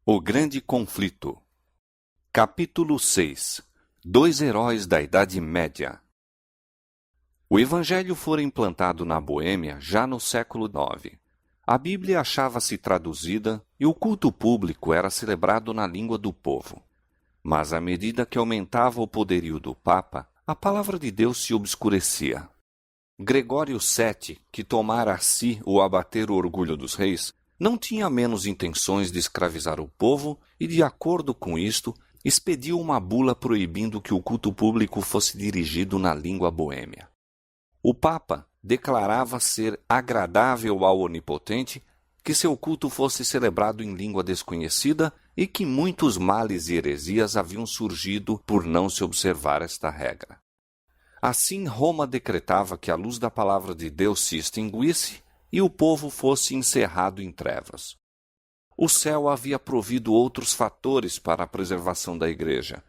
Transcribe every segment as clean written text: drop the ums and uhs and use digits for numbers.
O Grande Conflito. Capítulo 6. Dois heróis da Idade Média. O Evangelho fora implantado na Boêmia já no século IX. A Bíblia achava-se traduzida e o culto público era celebrado na língua do povo. Mas à medida que aumentava o poderio do Papa, a palavra de Deus se obscurecia. Gregório VII, que tomara a si o abater o orgulho dos reis, não tinha menos intenções de escravizar o povo e, de acordo com isto, expediu uma bula proibindo que o culto público fosse dirigido na língua boêmia. O Papa declarava ser agradável ao Onipotente que seu culto fosse celebrado em língua desconhecida e que muitos males e heresias haviam surgido por não se observar esta regra. Assim, Roma decretava que a luz da palavra de Deus se extinguisse e o povo fosse encerrado em trevas. O céu havia provido outros fatores para a preservação da Igreja.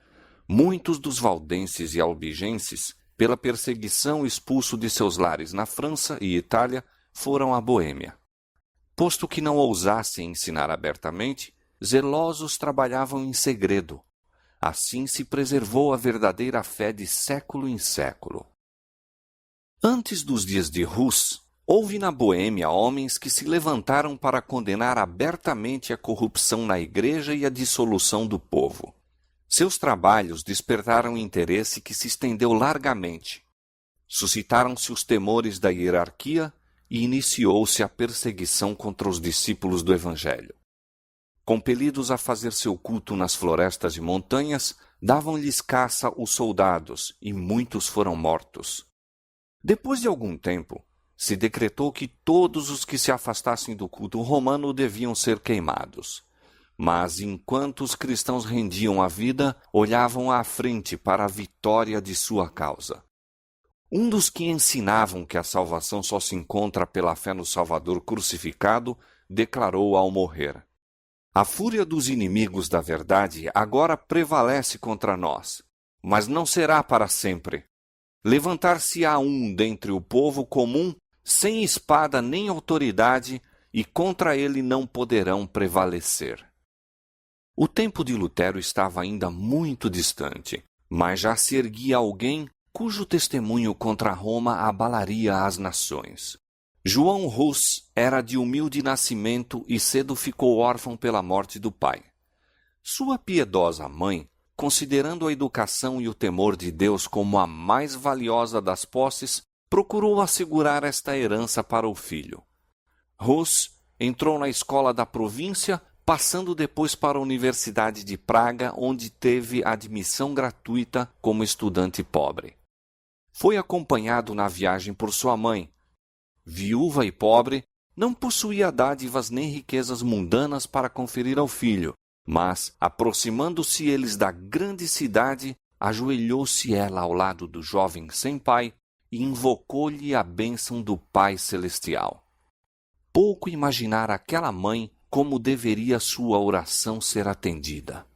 Muitos dos valdenses e albigenses, pela perseguição expulso de seus lares na França e Itália, foram à Boêmia. Posto que não ousassem ensinar abertamente, zelosos trabalhavam em segredo. Assim se preservou a verdadeira fé de século em século. Antes dos dias de Hus, houve na Boêmia homens que se levantaram para condenar abertamente a corrupção na Igreja e a dissolução do povo. Seus trabalhos despertaram interesse que se estendeu largamente. Suscitaram-se os temores da hierarquia e iniciou-se a perseguição contra os discípulos do Evangelho. Compelidos a fazer seu culto nas florestas e montanhas, davam-lhes caça os soldados e muitos foram mortos. Depois de algum tempo, se decretou que todos os que se afastassem do culto romano deviam ser queimados. Mas, enquanto os cristãos rendiam a vida, olhavam à frente para a vitória de sua causa. Um dos que ensinavam que a salvação só se encontra pela fé no Salvador crucificado, declarou ao morrer: "A fúria dos inimigos da verdade agora prevalece contra nós, mas não será para sempre. Levantar-se-á um dentre o povo comum, sem espada nem autoridade, e contra ele não poderão prevalecer." O tempo de Lutero estava ainda muito distante, mas já se erguia alguém cujo testemunho contra Roma abalaria as nações. João Hus era de humilde nascimento e cedo ficou órfão pela morte do pai. Sua piedosa mãe, considerando a educação e o temor de Deus como a mais valiosa das posses, procurou assegurar esta herança para o filho. Hus entrou na escola da província, passando depois para a Universidade de Praga, onde teve admissão gratuita como estudante pobre. Foi acompanhado na viagem por sua mãe. Viúva e pobre, não possuía dádivas nem riquezas mundanas para conferir ao filho, mas, aproximando-se eles da grande cidade, ajoelhou-se ela ao lado do jovem sem pai e invocou-lhe a bênção do Pai Celestial. Pouco imaginara aquela mãe como deveria sua oração ser atendida.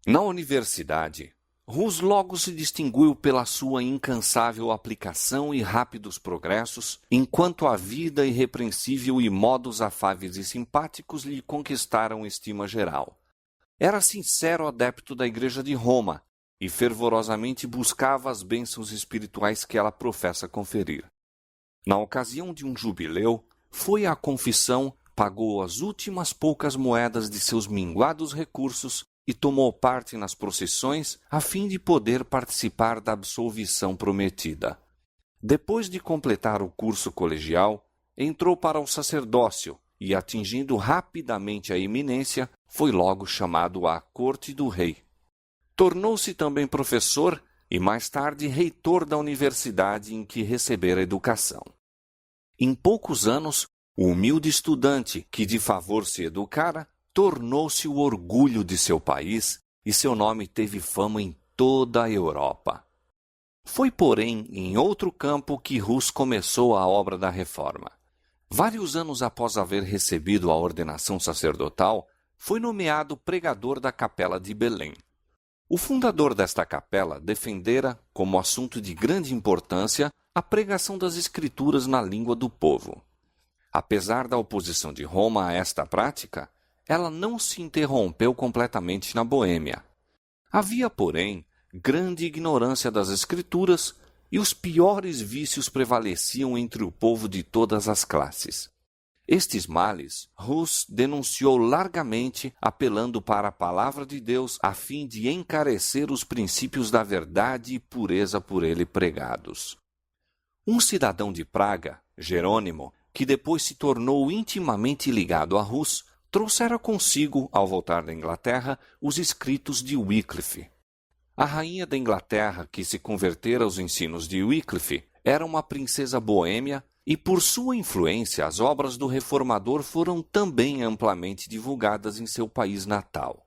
Na universidade, Hus logo se distinguiu pela sua incansável aplicação e rápidos progressos, enquanto a vida irrepreensível e modos afáveis e simpáticos lhe conquistaram estima geral. Era sincero adepto da Igreja de Roma e fervorosamente buscava as bênçãos espirituais que ela professa conferir. Na ocasião de um jubileu, foi à confissão, pagou as últimas poucas moedas de seus minguados recursos e tomou parte nas procissões a fim de poder participar da absolvição prometida. Depois de completar o curso colegial, entrou para o sacerdócio e, atingindo rapidamente a eminência, foi logo chamado à corte do rei. Tornou-se também professor e, mais tarde, reitor da universidade em que recebera educação. Em poucos anos, o humilde estudante que de favor se educara tornou-se o orgulho de seu país e seu nome teve fama em toda a Europa. Foi, porém, em outro campo que Hus começou a obra da reforma. Vários anos após haver recebido a ordenação sacerdotal, foi nomeado pregador da Capela de Belém. O fundador desta capela defendera, como assunto de grande importância, a pregação das Escrituras na língua do povo. Apesar da oposição de Roma a esta prática, ela não se interrompeu completamente na Boêmia. Havia, porém, grande ignorância das Escrituras e os piores vícios prevaleciam entre o povo de todas as classes. Estes males, Hus denunciou largamente, apelando para a palavra de Deus a fim de encarecer os princípios da verdade e pureza por ele pregados. Um cidadão de Praga, Jerônimo, que depois se tornou intimamente ligado a Hus, trouxera consigo, ao voltar da Inglaterra, os escritos de Wycliffe. A rainha da Inglaterra, que se convertera aos ensinos de Wycliffe, era uma princesa boêmia e, por sua influência, as obras do reformador foram também amplamente divulgadas em seu país natal.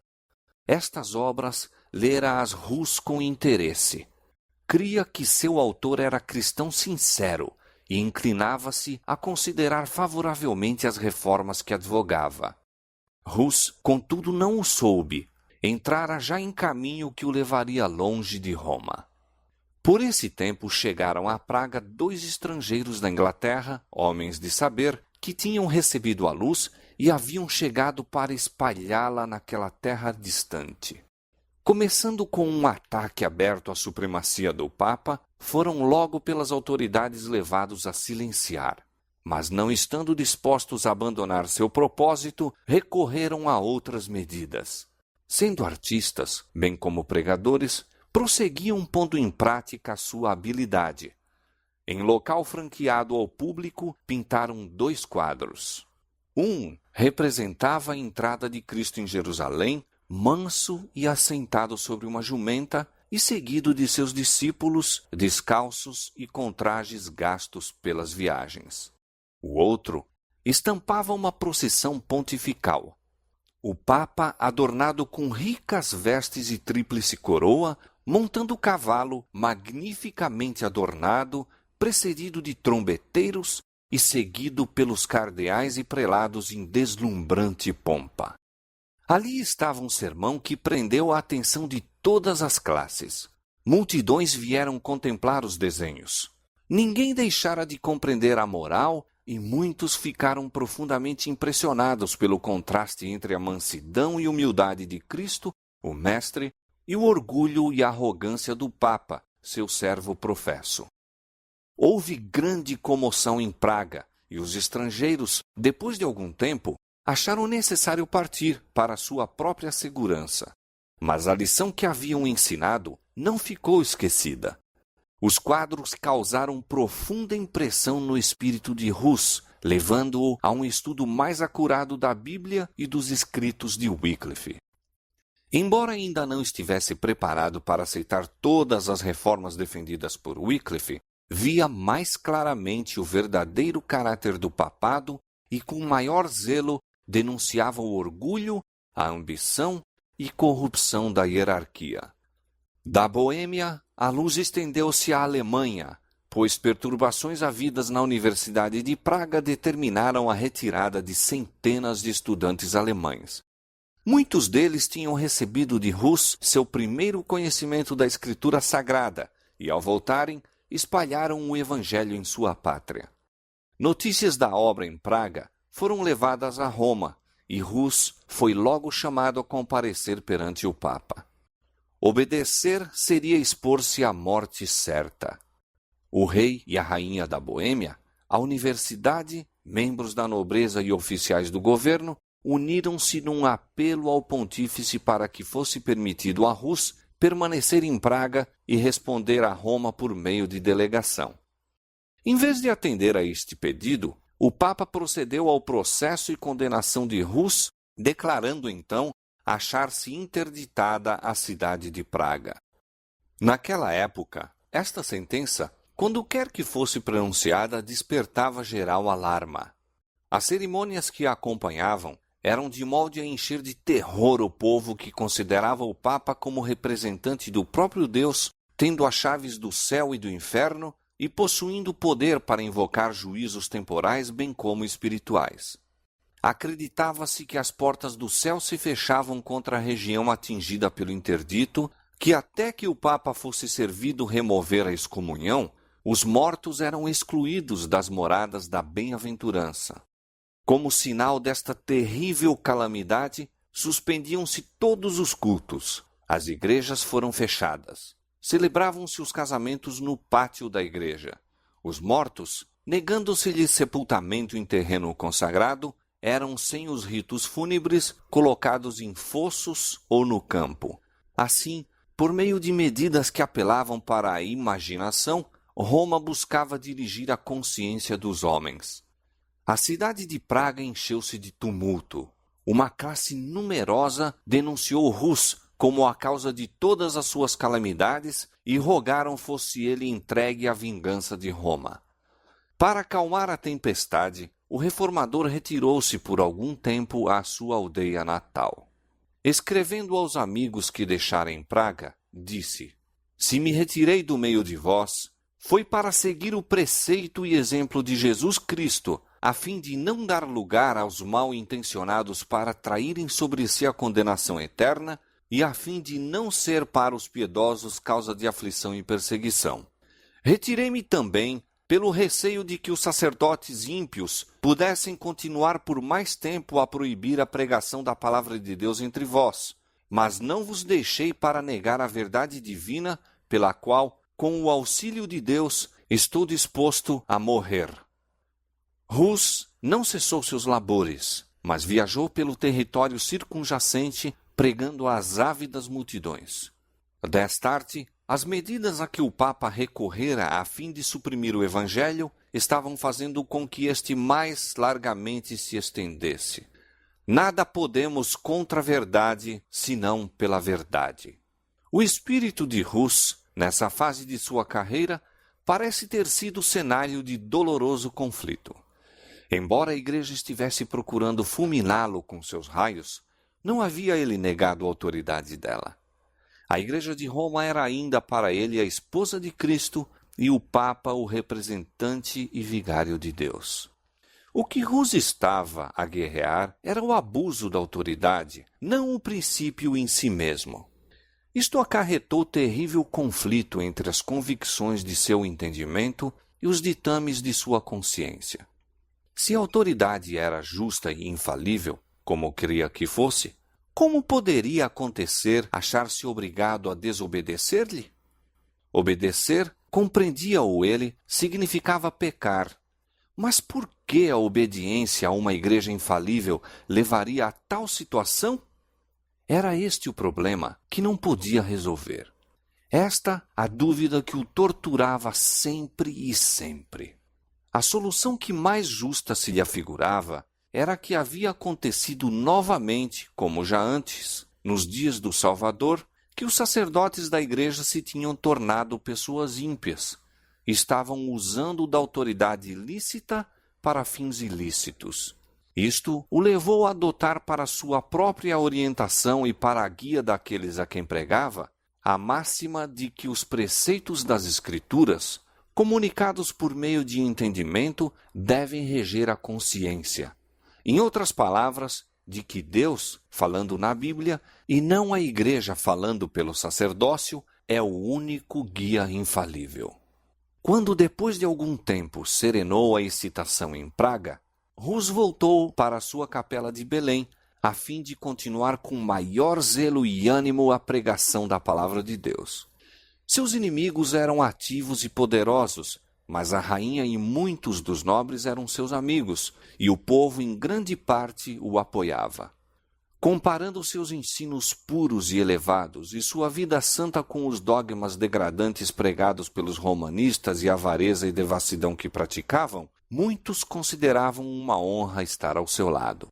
Estas obras lera-as Hus com interesse. Cria que seu autor era cristão sincero e inclinava-se a considerar favoravelmente as reformas que advogava. Hus, contudo, não o soube. Entrara já em caminho que o levaria longe de Roma. Por esse tempo chegaram a Praga 2 estrangeiros da Inglaterra, homens de saber, que tinham recebido a luz e haviam chegado para espalhá-la naquela terra distante. Começando com um ataque aberto à supremacia do Papa, foram logo pelas autoridades levados a silenciar. Mas não estando dispostos a abandonar seu propósito, recorreram a outras medidas. Sendo artistas, bem como pregadores, prosseguiam pondo em prática a sua habilidade. Em local franqueado ao público, pintaram 2 quadros. Um representava a entrada de Cristo em Jerusalém, manso e assentado sobre uma jumenta, e seguido de seus discípulos, descalços e com trajes gastos pelas viagens. O outro estampava uma procissão pontifical. O Papa, adornado com ricas vestes e tríplice coroa, montando o cavalo magnificamente adornado, precedido de trombeteiros e seguido pelos cardeais e prelados em deslumbrante pompa. Ali estava um sermão que prendeu a atenção de todas as classes. Multidões vieram contemplar os desenhos. Ninguém deixara de compreender a moral e muitos ficaram profundamente impressionados pelo contraste entre a mansidão e humildade de Cristo, o Mestre, e o orgulho e a arrogância do Papa, seu servo professo. Houve grande comoção em Praga, e os estrangeiros, depois de algum tempo, acharam necessário partir para sua própria segurança. Mas a lição que haviam ensinado não ficou esquecida. Os quadros causaram profunda impressão no espírito de Hus, levando-o a um estudo mais acurado da Bíblia e dos escritos de Wycliffe. Embora ainda não estivesse preparado para aceitar todas as reformas defendidas por Wycliffe, via mais claramente o verdadeiro caráter do papado e com maior zelo denunciava o orgulho, a ambição e corrupção da hierarquia. Da Boêmia, a luz estendeu-se à Alemanha, pois perturbações havidas na Universidade de Praga determinaram a retirada de centenas de estudantes alemães. Muitos deles tinham recebido de Hus seu primeiro conhecimento da Escritura Sagrada e, ao voltarem, espalharam o Evangelho em sua pátria. Notícias da obra em Praga foram levadas a Roma e Hus foi logo chamado a comparecer perante o Papa. Obedecer seria expor-se à morte certa. O rei e a rainha da Boêmia, a universidade, membros da nobreza e oficiais do governo, uniram-se num apelo ao pontífice para que fosse permitido a Hus permanecer em Praga e responder a Roma por meio de delegação. Em vez de atender a este pedido, o Papa procedeu ao processo e condenação de Hus, declarando então achar-se interditada a cidade de Praga. Naquela época, esta sentença, quando quer que fosse pronunciada, despertava geral alarma. As cerimônias que a acompanhavam eram de modo a encher de terror o povo que considerava o Papa como representante do próprio Deus, tendo as chaves do céu e do inferno e possuindo poder para invocar juízos temporais bem como espirituais. Acreditava-se que as portas do céu se fechavam contra a região atingida pelo interdito, que até que o Papa fosse servido remover a excomunhão, os mortos eram excluídos das moradas da bem-aventurança. Como sinal desta terrível calamidade, suspendiam-se todos os cultos. As igrejas foram fechadas. Celebravam-se os casamentos no pátio da igreja. Os mortos, negando-se-lhes sepultamento em terreno consagrado, eram, sem os ritos fúnebres, colocados em fossos ou no campo. Assim, por meio de medidas que apelavam para a imaginação, Roma buscava dirigir a consciência dos homens. A cidade de Praga encheu-se de tumulto. Uma classe numerosa denunciou Rus como a causa de todas as suas calamidades e rogaram fosse ele entregue à vingança de Roma. Para acalmar a tempestade, o reformador retirou-se por algum tempo à sua aldeia natal. Escrevendo aos amigos que deixara em Praga, disse: Se me retirei do meio de vós, foi para seguir o preceito e exemplo de Jesus Cristo, a fim de não dar lugar aos mal-intencionados para traírem sobre si a condenação eterna e a fim de não ser para os piedosos causa de aflição e perseguição. Retirei-me também pelo receio de que os sacerdotes ímpios pudessem continuar por mais tempo a proibir a pregação da palavra de Deus entre vós, mas não vos deixei para negar a verdade divina, pela qual, com o auxílio de Deus, estou disposto a morrer. Rus não cessou seus labores, mas viajou pelo território circunjacente, pregando às ávidas multidões. Destarte, as medidas a que o Papa recorrera a fim de suprimir o Evangelho estavam fazendo com que este mais largamente se estendesse. Nada podemos contra a verdade, senão pela verdade. O espírito de Rus, nessa fase de sua carreira, parece ter sido cenário de doloroso conflito. Embora a igreja estivesse procurando fulminá-lo com seus raios, não havia ele negado a autoridade dela. A igreja de Roma era ainda para ele a esposa de Cristo e o Papa o representante e vigário de Deus. O que Rus estava a guerrear era o abuso da autoridade, não o princípio em si mesmo. Isto acarretou terrível conflito entre as convicções de seu entendimento e os ditames de sua consciência. Se a autoridade era justa e infalível, como queria que fosse, como poderia acontecer achar-se obrigado a desobedecer-lhe? Obedecer, compreendia-o ele, significava pecar. Mas por que a obediência a uma igreja infalível levaria a tal situação? Era este o problema que não podia resolver. Esta a dúvida que o torturava sempre e sempre. A solução que mais justa se lhe afigurava era que havia acontecido novamente, como já antes, nos dias do Salvador, que os sacerdotes da igreja se tinham tornado pessoas ímpias, estavam usando da autoridade lícita para fins ilícitos. Isto o levou a adotar para sua própria orientação e para a guia daqueles a quem pregava a máxima de que os preceitos das Escrituras, comunicados por meio de entendimento, devem reger a consciência. Em outras palavras, de que Deus, falando na Bíblia, e não a igreja falando pelo sacerdócio, é o único guia infalível. Quando, depois de algum tempo, serenou a excitação em Praga, Rus voltou para a sua capela de Belém, a fim de continuar com maior zelo e ânimo a pregação da palavra de Deus. Seus inimigos eram ativos e poderosos, mas a rainha e muitos dos nobres eram seus amigos, e o povo em grande parte o apoiava. Comparando seus ensinos puros e elevados e sua vida santa com os dogmas degradantes pregados pelos romanistas e a avareza e devassidão que praticavam, muitos consideravam uma honra estar ao seu lado.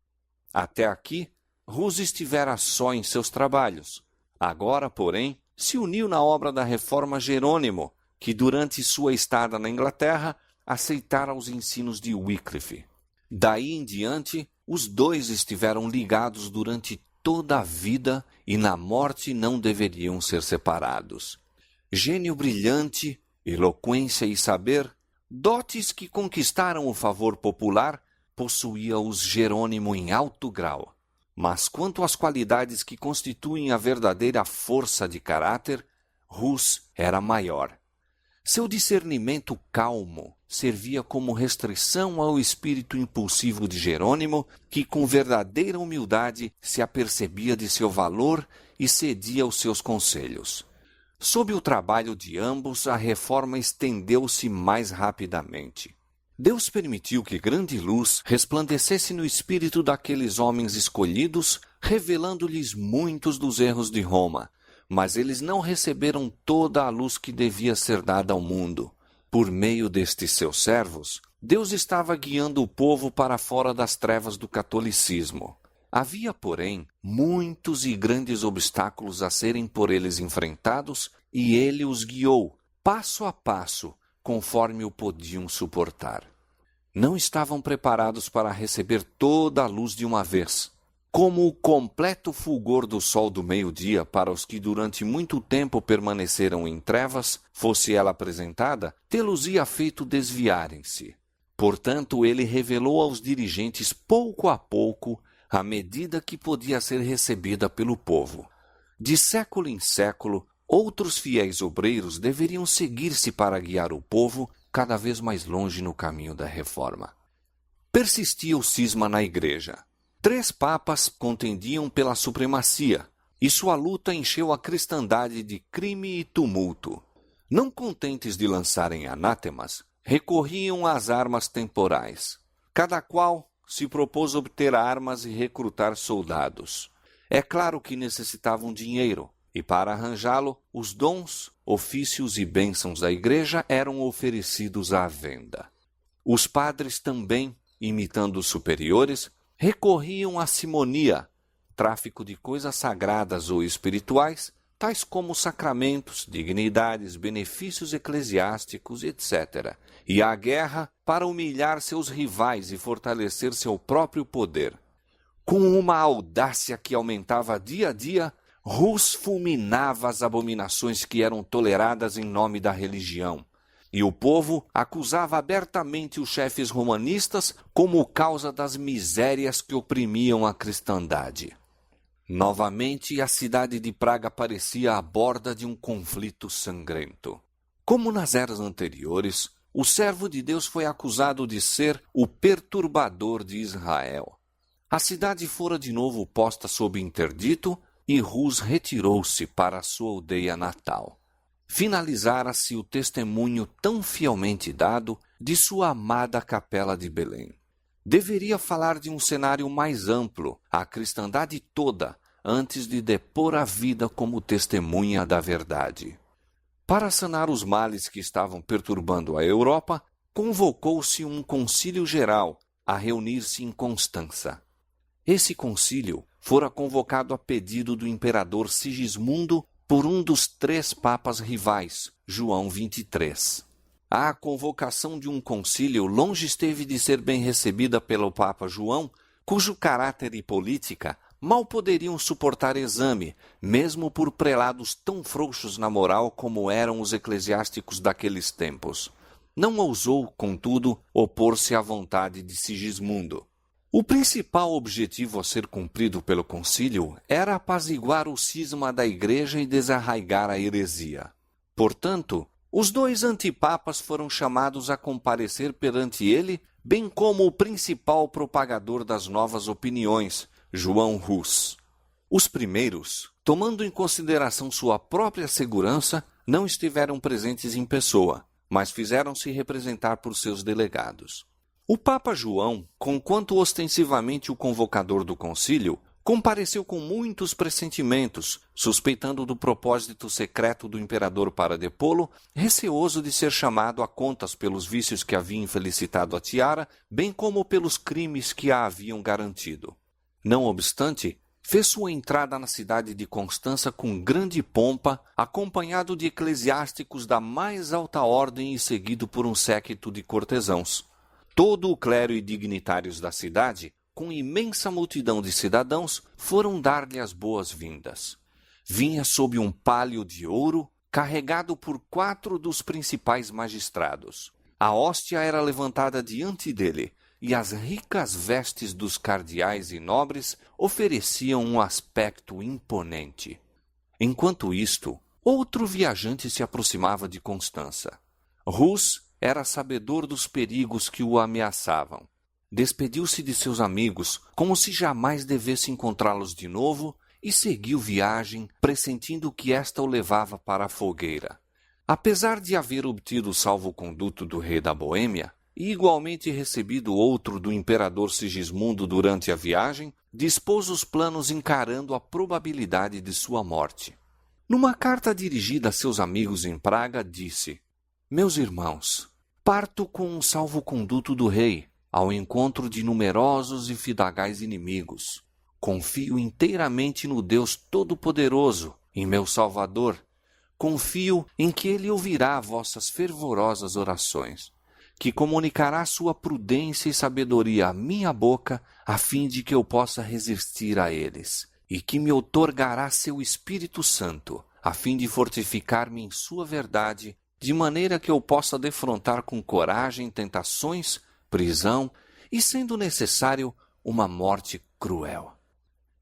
Até aqui, Rus estivera só em seus trabalhos. Agora, porém, se uniu na obra da Reforma Jerônimo, que durante sua estada na Inglaterra aceitara os ensinos de Wycliffe. Daí em diante, os dois estiveram ligados durante toda a vida e na morte não deveriam ser separados. Gênio brilhante, eloquência e saber, dotes que conquistaram o favor popular, possuía-os Jerônimo em alto grau. Mas quanto às qualidades que constituem a verdadeira força de caráter, Rus era maior. Seu discernimento calmo servia como restrição ao espírito impulsivo de Jerônimo, que com verdadeira humildade se apercebia de seu valor e cedia aos seus conselhos. Sob o trabalho de ambos, a reforma estendeu-se mais rapidamente. Deus permitiu que grande luz resplandecesse no espírito daqueles homens escolhidos, revelando-lhes muitos dos erros de Roma, mas eles não receberam toda a luz que devia ser dada ao mundo. Por meio destes seus servos, Deus estava guiando o povo para fora das trevas do catolicismo. Havia, porém, muitos e grandes obstáculos a serem por eles enfrentados, e ele os guiou, passo a passo, conforme o podiam suportar. Não estavam preparados para receber toda a luz de uma vez. Como o completo fulgor do sol do meio-dia para os que durante muito tempo permaneceram em trevas, fosse ela apresentada, tê-los-ia feito desviarem-se. Portanto, ele revelou aos dirigentes pouco a pouco à medida que podia ser recebida pelo povo. De século em século, outros fiéis obreiros deveriam seguir-se para guiar o povo cada vez mais longe no caminho da reforma. Persistia o cisma na igreja. 3 papas contendiam pela supremacia, e sua luta encheu a cristandade de crime e tumulto. Não contentes de lançarem anátemas, recorriam às armas temporais. Cada qual se propôs obter armas e recrutar soldados. É claro que necessitavam dinheiro, e para arranjá-lo, os dons, ofícios e bênçãos da igreja eram oferecidos à venda. Os padres também, imitando os superiores, recorriam à simonia, tráfico de coisas sagradas ou espirituais, tais como sacramentos, dignidades, benefícios eclesiásticos, etc., e à guerra para humilhar seus rivais e fortalecer seu próprio poder. Com uma audácia que aumentava dia a dia, Rus fulminava as abominações que eram toleradas em nome da religião, e o povo acusava abertamente os chefes romanistas como causa das misérias que oprimiam a cristandade. Novamente, a cidade de Praga parecia à borda de um conflito sangrento. Como nas eras anteriores, o servo de Deus foi acusado de ser o perturbador de Israel. A cidade fora de novo posta sob interdito e Rus retirou-se para a sua aldeia natal. Finalizara-se o testemunho tão fielmente dado de sua amada capela de Belém. Deveria falar de um cenário mais amplo, a cristandade toda, antes de depor a vida como testemunha da verdade. Para sanar os males que estavam perturbando a Europa, convocou-se um concílio geral a reunir-se em Constança. Esse concílio fora convocado a pedido do imperador Sigismundo por um dos 3 papas rivais, João XXIII. A convocação de um concílio longe esteve de ser bem recebida pelo Papa João, cujo caráter e política mal poderiam suportar exame, mesmo por prelados tão frouxos na moral como eram os eclesiásticos daqueles tempos. Não ousou, contudo, opor-se à vontade de Sigismundo. O principal objetivo a ser cumprido pelo concílio era apaziguar o cisma da igreja e desarraigar a heresia. Portanto, os 2 antipapas foram chamados a comparecer perante ele, bem como o principal propagador das novas opiniões, João Rus. Os primeiros, tomando em consideração sua própria segurança, não estiveram presentes em pessoa, mas fizeram-se representar por seus delegados. O Papa João, conquanto ostensivamente o convocador do concílio, compareceu com muitos pressentimentos, suspeitando do propósito secreto do imperador para depô-lo, receoso de ser chamado a contas pelos vícios que havia infelicitado a tiara, bem como pelos crimes que a haviam garantido. Não obstante, fez sua entrada na cidade de Constança com grande pompa, acompanhado de eclesiásticos da mais alta ordem e seguido por um séquito de cortesãos. Todo o clero e dignitários da cidade, com imensa multidão de cidadãos, foram dar-lhe as boas-vindas. Vinha sob um pálio de ouro, carregado por 4 dos principais magistrados. A hóstia era levantada diante dele, e as ricas vestes dos cardeais e nobres ofereciam um aspecto imponente. Enquanto isto, outro viajante se aproximava de Constança. Rus era sabedor dos perigos que o ameaçavam. Despediu-se de seus amigos, como se jamais devesse encontrá-los de novo, e seguiu viagem, pressentindo que esta o levava para a fogueira. Apesar de haver obtido o salvo-conduto do rei da Boêmia, e igualmente recebido outro do imperador Sigismundo durante a viagem, dispôs os planos encarando a probabilidade de sua morte. Numa carta dirigida a seus amigos em Praga, disse: Meus irmãos, parto com um salvo-conduto do rei, ao encontro de numerosos e fidagais inimigos. Confio inteiramente no Deus Todo-Poderoso, em meu Salvador. Confio em que Ele ouvirá vossas fervorosas orações, que comunicará sua prudência e sabedoria à minha boca, a fim de que eu possa resistir a eles, e que me outorgará seu Espírito Santo, a fim de fortificar-me em sua verdade, de maneira que eu possa defrontar com coragem tentações, prisão e, sendo necessário, uma morte cruel.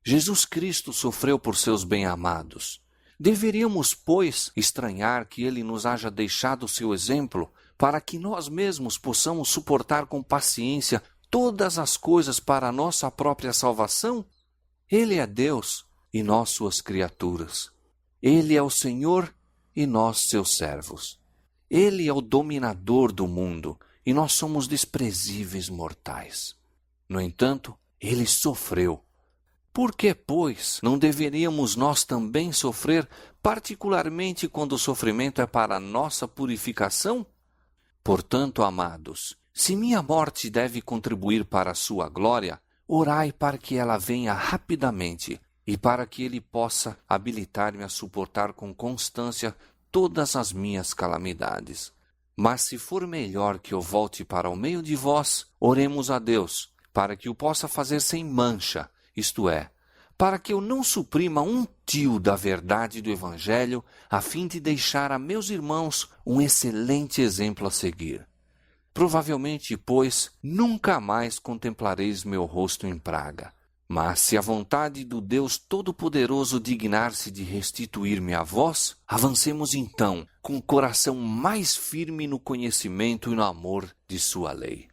Jesus Cristo sofreu por seus bem-amados. Deveríamos, pois, estranhar que ele nos haja deixado seu exemplo, para que nós mesmos possamos suportar com paciência todas as coisas para a nossa própria salvação? Ele é Deus e nós suas criaturas. Ele é o Senhor e nós seus servos. Ele é o dominador do mundo e nós somos desprezíveis mortais. No entanto, ele sofreu. Por que, pois, não deveríamos nós também sofrer, particularmente quando o sofrimento é para a nossa purificação? Portanto, amados, se minha morte deve contribuir para a sua glória, orai para que ela venha rapidamente e para que ele possa habilitar-me a suportar com constância todas as minhas calamidades. Mas se for melhor que eu volte para o meio de vós, oremos a Deus, para que o possa fazer sem mancha, isto é, para que eu não suprima um tio da verdade do Evangelho, a fim de deixar a meus irmãos um excelente exemplo a seguir. Provavelmente, pois, nunca mais contemplareis meu rosto em Praga. Mas se a vontade do Deus Todo-Poderoso dignar-se de restituir-me a vós, avancemos então, com o coração mais firme no conhecimento e no amor de sua lei.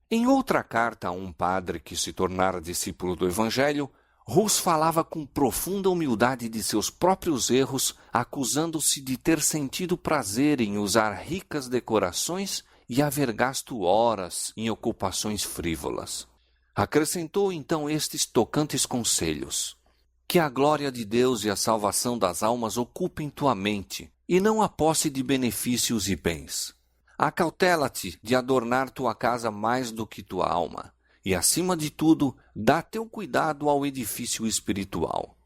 Em outra carta a um padre que se tornara discípulo do Evangelho, Hus falava com profunda humildade de seus próprios erros, acusando-se de ter sentido prazer em usar ricas decorações e haver gasto horas em ocupações frívolas. Acrescentou então estes tocantes conselhos: que a glória de Deus e a salvação das almas ocupem tua mente, e não a posse de benefícios e bens. Acautela-te de adornar tua casa mais do que tua alma, e, acima de tudo, dá teu cuidado ao edifício espiritual.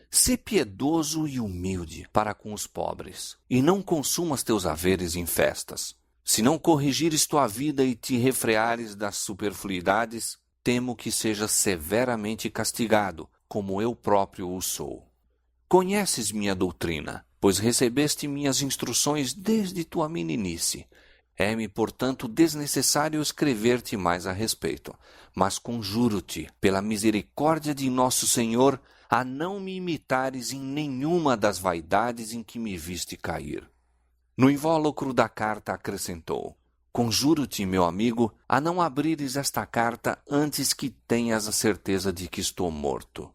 Sê piedoso e humilde para com os pobres, e não consumas teus haveres em festas. Se não corrigires tua vida e te refreares das superfluidades, temo que sejas severamente castigado, como eu próprio o sou. Conheces minha doutrina, pois recebeste minhas instruções desde tua meninice. É-me, portanto, desnecessário escrever-te mais a respeito, mas conjuro-te, pela misericórdia de nosso Senhor, a não me imitares em nenhuma das vaidades em que me viste cair. No invólucro da carta acrescentou: conjuro-te, meu amigo, a não abrires esta carta antes que tenhas a certeza de que estou morto.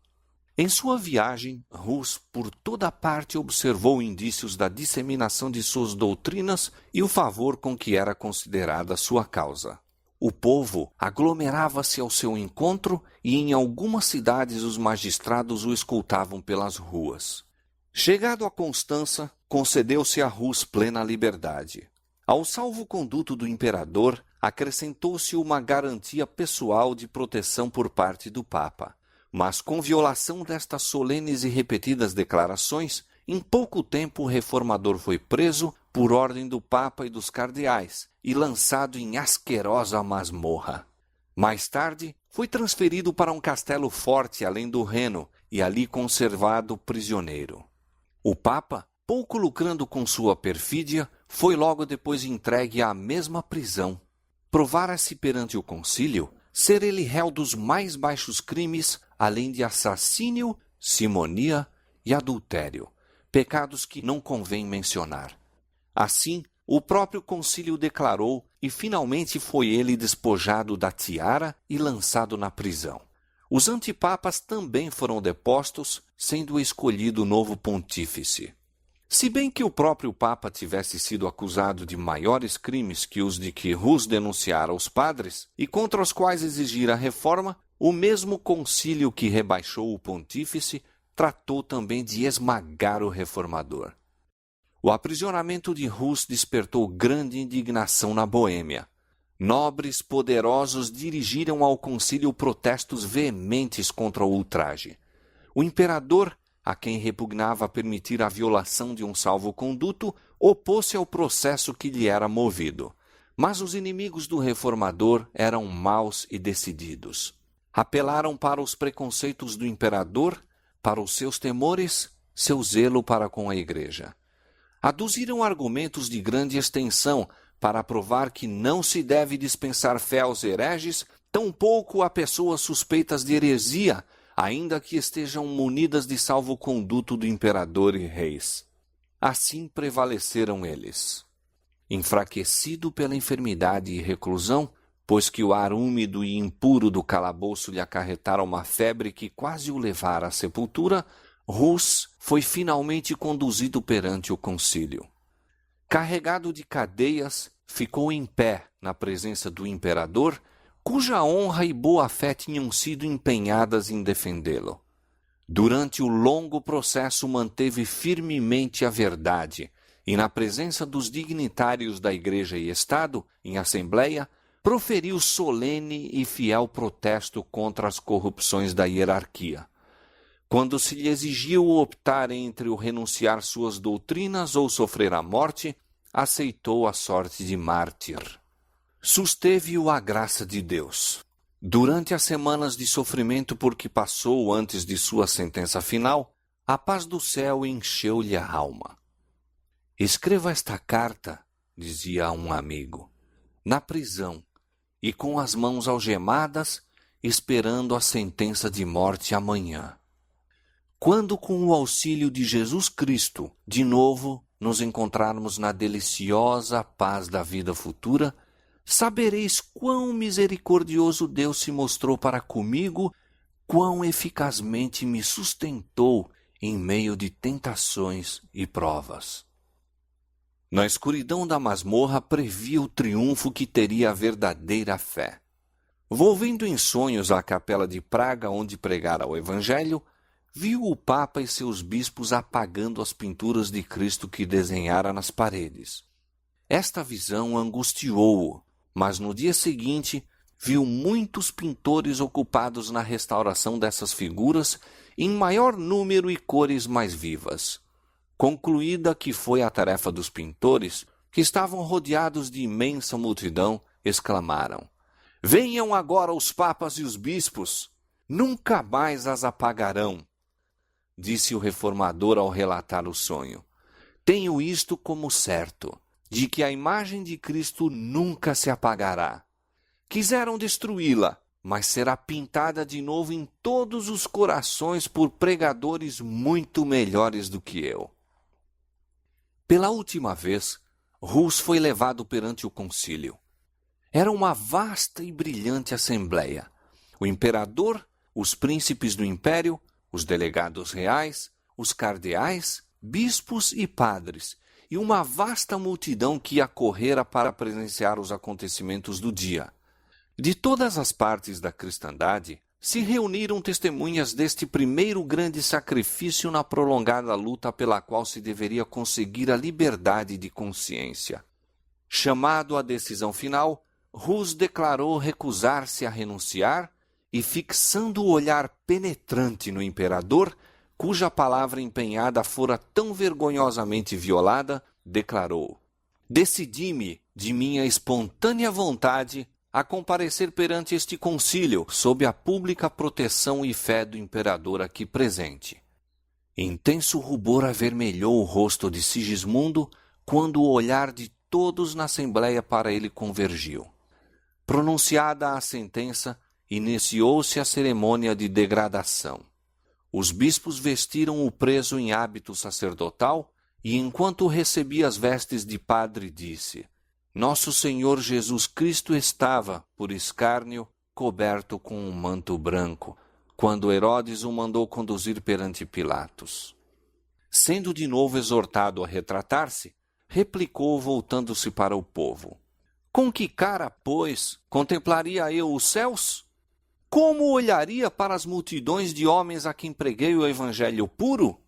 Em sua viagem, Hus por toda parte observou indícios da disseminação de suas doutrinas e o favor com que era considerada sua causa. O povo aglomerava-se ao seu encontro e em algumas cidades os magistrados o escoltavam pelas ruas. Chegado a Constança, concedeu-se a Hus plena liberdade. Ao salvo-conduto do imperador, acrescentou-se uma garantia pessoal de proteção por parte do Papa. Mas, com violação destas solenes e repetidas declarações, em pouco tempo o reformador foi preso por ordem do Papa e dos cardeais e lançado em asquerosa masmorra. Mais tarde, foi transferido para um castelo forte além do Reno e ali conservado prisioneiro. O Papa, pouco lucrando com sua perfídia, foi logo depois entregue à mesma prisão. Provara-se perante o concílio ser ele réu dos mais baixos crimes, além de assassínio, simonia e adultério, pecados que não convém mencionar. Assim, o próprio concílio declarou e finalmente foi ele despojado da tiara e lançado na prisão. Os antipapas também foram depostos, sendo escolhido novo pontífice. Se bem que o próprio Papa tivesse sido acusado de maiores crimes que os de que Hus denunciara aos padres e contra os quais exigira reforma, o mesmo concílio que rebaixou o pontífice tratou também de esmagar o reformador. O aprisionamento de Hus despertou grande indignação na Boêmia. Nobres poderosos dirigiram ao concílio protestos veementes contra o ultraje. O imperador, a quem repugnava permitir a violação de um salvo-conduto, opôs-se ao processo que lhe era movido. Mas os inimigos do reformador eram maus e decididos. Apelaram para os preconceitos do imperador, para os seus temores, seu zelo para com a Igreja. Aduziram argumentos de grande extensão para provar que não se deve dispensar fé aos hereges, tampouco a pessoas suspeitas de heresia, ainda que estejam munidas de salvo-conduto do imperador e reis. Assim prevaleceram eles. Enfraquecido pela enfermidade e reclusão, pois que o ar úmido e impuro do calabouço lhe acarretara uma febre que quase o levara à sepultura, Hus foi finalmente conduzido perante o concílio. Carregado de cadeias, ficou em pé na presença do imperador, cuja honra e boa-fé tinham sido empenhadas em defendê-lo. Durante o longo processo manteve firmemente a verdade e, na presença dos dignitários da Igreja e Estado, em assembleia, proferiu solene e fiel protesto contra as corrupções da hierarquia. Quando se lhe exigiu optar entre o renunciar suas doutrinas ou sofrer a morte, aceitou a sorte de mártir. Susteve-o a graça de Deus. Durante as semanas de sofrimento por que passou antes de sua sentença final, a paz do céu encheu-lhe a alma. Escreva esta carta, dizia a um amigo, na prisão e com as mãos algemadas, esperando a sentença de morte amanhã. Quando, com o auxílio de Jesus Cristo, de novo nos encontrarmos na deliciosa paz da vida futura, sabereis quão misericordioso Deus se mostrou para comigo, quão eficazmente me sustentou em meio de tentações e provas. Na escuridão da masmorra previa o triunfo que teria a verdadeira fé. Volvendo em sonhos à capela de Praga onde pregara o Evangelho, viu o Papa e seus bispos apagando as pinturas de Cristo que desenhara nas paredes. Esta visão angustiou-o, mas no dia seguinte viu muitos pintores ocupados na restauração dessas figuras em maior número e cores mais vivas. Concluída que foi a tarefa dos pintores, que estavam rodeados de imensa multidão, exclamaram: "Venham agora os papas e os bispos! Nunca mais as apagarão!" Disse o reformador ao relatar o sonho: "Tenho isto como certo, de que a imagem de Cristo nunca se apagará. Quiseram destruí-la, mas será pintada de novo em todos os corações por pregadores muito melhores do que eu." Pela última vez, Hus foi levado perante o concílio. Era uma vasta e brilhante assembleia. O imperador, os príncipes do império, os delegados reais, os cardeais, bispos e padres, e uma vasta multidão que acorrera para presenciar os acontecimentos do dia. De todas as partes da cristandade, se reuniram testemunhas deste primeiro grande sacrifício na prolongada luta pela qual se deveria conseguir a liberdade de consciência. Chamado à decisão final, Hus declarou recusar-se a renunciar e, fixando o olhar penetrante no imperador, cuja palavra empenhada fora tão vergonhosamente violada, declarou: "Decidi-me, de minha espontânea vontade, a comparecer perante este concílio, sob a pública proteção e fé do imperador aqui presente." Intenso rubor avermelhou o rosto de Sigismundo quando o olhar de todos na assembleia para ele convergiu. Pronunciada a sentença, iniciou-se a cerimônia de degradação. Os bispos vestiram o preso em hábito sacerdotal e enquanto recebia as vestes de padre, disse: Nosso Senhor Jesus Cristo estava, por escárnio, coberto com um manto branco, quando Herodes o mandou conduzir perante Pilatos. Sendo de novo exortado a retratar-se, replicou voltando-se para o povo: Com que cara, pois, contemplaria eu os céus? Como olharia para as multidões de homens a quem preguei o evangelho puro?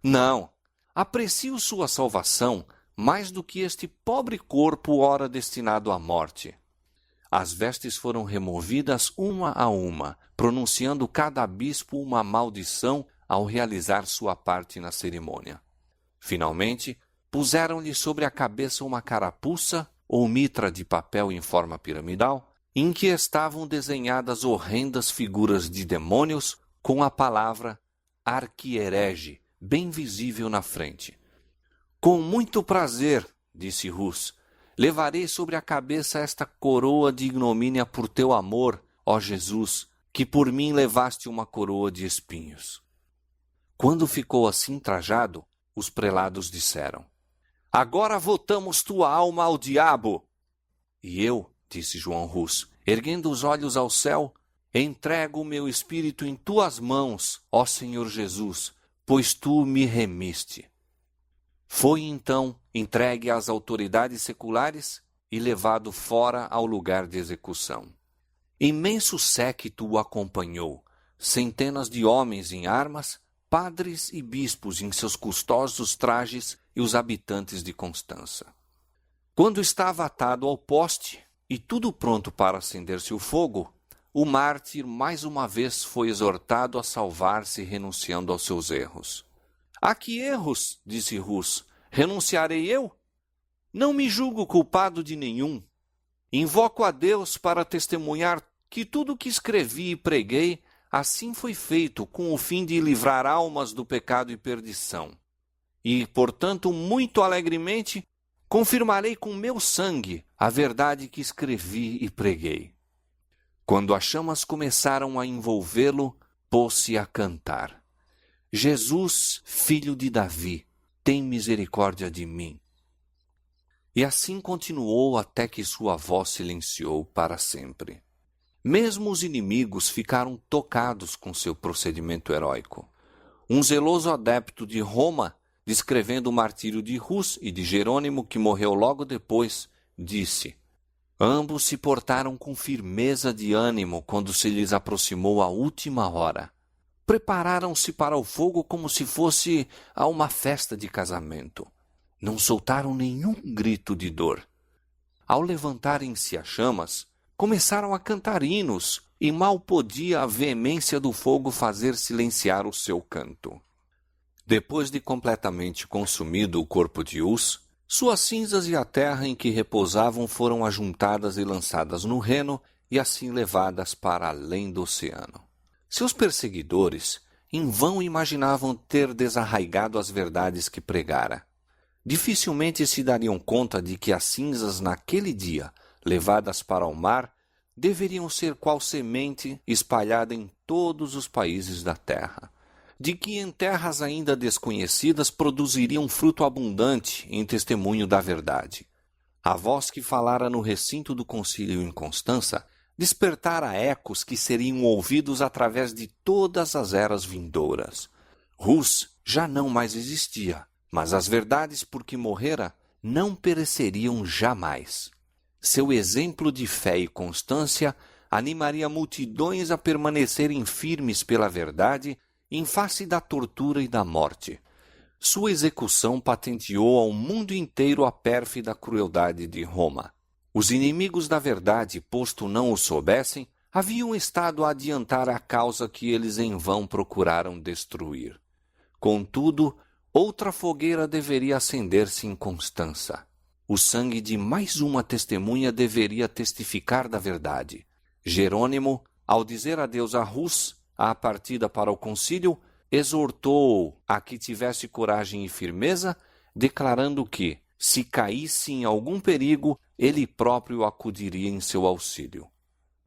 Não, aprecio sua salvação mais do que este pobre corpo ora destinado à morte. As vestes foram removidas uma a uma, pronunciando cada bispo uma maldição ao realizar sua parte na cerimônia. Finalmente, puseram-lhe sobre a cabeça uma carapuça ou mitra de papel em forma piramidal, em que estavam desenhadas horrendas figuras de demônios com a palavra arquierege bem visível na frente. Com muito prazer, disse Rus, levarei sobre a cabeça esta coroa de ignomínia por teu amor, ó Jesus, que por mim levaste uma coroa de espinhos. Quando ficou assim trajado, os prelados disseram: Agora votamos tua alma ao diabo. E eu, disse João Rus, erguendo os olhos ao céu, entrego o meu espírito em tuas mãos, ó Senhor Jesus, pois tu me remiste. Foi então entregue às autoridades seculares e levado fora ao lugar de execução. Imenso séquito o acompanhou, centenas de homens em armas, padres e bispos em seus custosos trajes e os habitantes de Constança. Quando estava atado ao poste e tudo pronto para acender-se o fogo, o mártir mais uma vez foi exortado a salvar-se renunciando aos seus erros. A que erros? Disse Rus. Renunciarei eu? Não me julgo culpado de nenhum. Invoco a Deus para testemunhar que tudo o que escrevi e preguei assim foi feito com o fim de livrar almas do pecado e perdição. E, portanto, muito alegremente, confirmarei com meu sangue a verdade que escrevi e preguei. Quando as chamas começaram a envolvê-lo, pôs-se a cantar: Jesus, filho de Davi, tem misericórdia de mim. E assim continuou até que sua voz silenciou para sempre. Mesmo os inimigos ficaram tocados com seu procedimento heróico. Um zeloso adepto de Roma, descrevendo o martírio de Rus e de Jerônimo, que morreu logo depois, disse: Ambos se portaram com firmeza de ânimo quando se lhes aproximou a última hora. Prepararam-se para o fogo como se fosse a uma festa de casamento. Não soltaram nenhum grito de dor. Ao levantarem-se as chamas, começaram a cantar hinos, e mal podia a veemência do fogo fazer silenciar o seu canto. Depois de completamente consumido o corpo de Hus, suas cinzas e a terra em que repousavam foram ajuntadas e lançadas no Reno e assim levadas para além do oceano. Seus perseguidores em vão imaginavam ter desarraigado as verdades que pregara. Dificilmente se dariam conta de que as cinzas naquele dia, levadas para o mar, deveriam ser qual semente espalhada em todos os países da terra, de que em terras ainda desconhecidas produziriam fruto abundante em testemunho da verdade. A voz que falara no recinto do concílio em Constança despertara ecos que seriam ouvidos através de todas as eras vindouras. Rus já não mais existia, mas as verdades por que morrera não pereceriam jamais. Seu exemplo de fé e constância animaria multidões a permanecerem firmes pela verdade em face da tortura e da morte. Sua execução patenteou ao mundo inteiro a pérfida crueldade de Roma. Os inimigos da verdade, posto não o soubessem, haviam estado a adiantar a causa que eles em vão procuraram destruir. Contudo, outra fogueira deveria acender-se em Constança. O sangue de mais uma testemunha deveria testificar da verdade. Jerônimo, ao dizer adeus a Rus, à partida para o concílio, exortou-o a que tivesse coragem e firmeza, declarando que, se caísse em algum perigo, ele próprio acudiria em seu auxílio.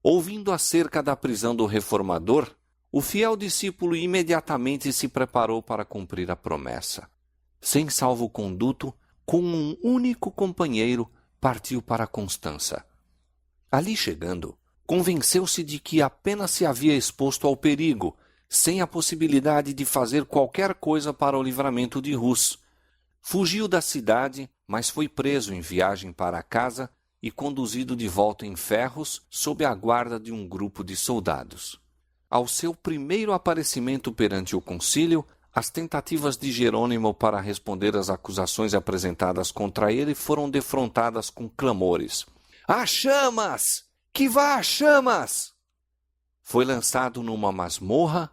Ouvindo acerca da prisão do reformador, o fiel discípulo imediatamente se preparou para cumprir a promessa. sem salvo-conduto, com um único companheiro, partiu para Constança. Ali chegando, convenceu-se de que apenas se havia exposto ao perigo, sem a possibilidade de fazer qualquer coisa para o livramento de Rus. Fugiu da cidade, mas foi preso em viagem para casa e conduzido de volta em ferros sob a guarda de um grupo de soldados. Ao seu primeiro aparecimento perante o concílio, as tentativas de Jerônimo para responder às acusações apresentadas contra ele foram defrontadas com clamores. "Às chamas! Que vá às chamas!" Foi lançado numa masmorra,